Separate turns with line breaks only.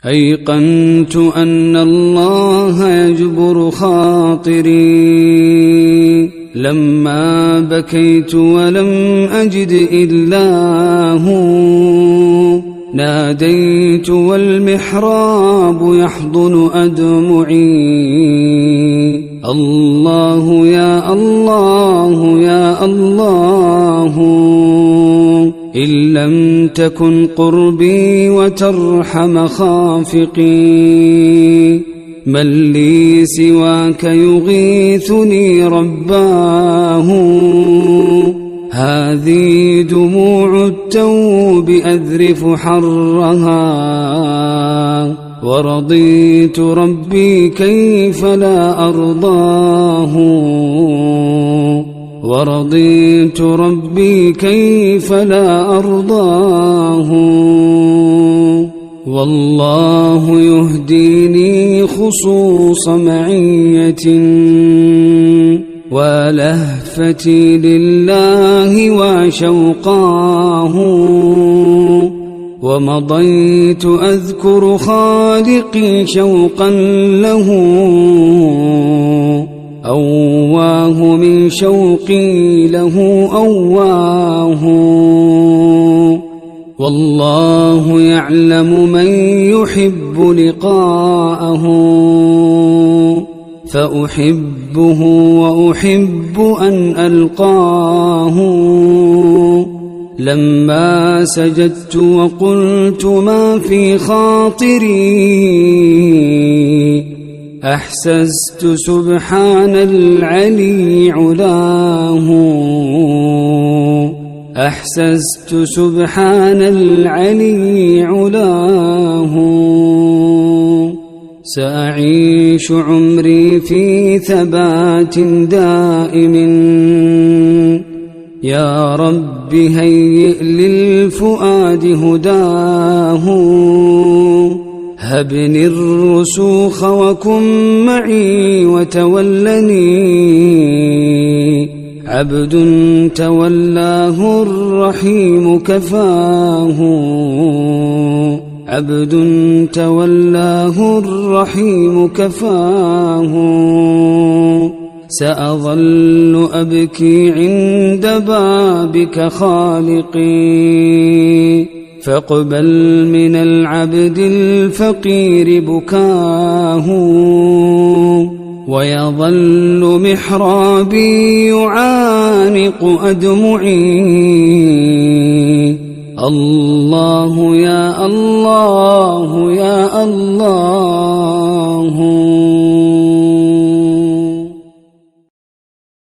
أيقنت أن الله يجبر خاطري لما بكيت ولم أجد إلا هو، ناديت والمحراب يحضن أدمعي، الله يا الله يا الله، إن لم تكن قربي وترحم خافقي، من لي سواك يغيثني رباه، هذه دموع التوب أذرف حرها، ورضيت ربي كيف لا أرضاه، ورضيت ربي كيف لا أرضاه، والله يهديني خصوص معية، ولهفتي لله وشوقاه، ومضيت أذكر خالقي شوقا له، أواه من شوقي له أواه، والله يعلم من يحب لقاءه، فأحبه وأحب أن ألقاه، لما سجدت وقلت ما في خاطري، أحسست سبحان العلي علاه، أحسست سبحان العلي علاه، سأعيش عمري في ثبات دائم، يا رب هيئ للفؤاد هداه، هبني الرسوخ وكن معي وتولني، عبد تولاه الرحيم كفاه، عبد تولاه الرحيم كفاه، سأظل أبكي عند بابك خالقي، فاقبل من العبد الفقير بكاه، ويظل محرابي يعانق أدمعي، الله يا الله يا الله.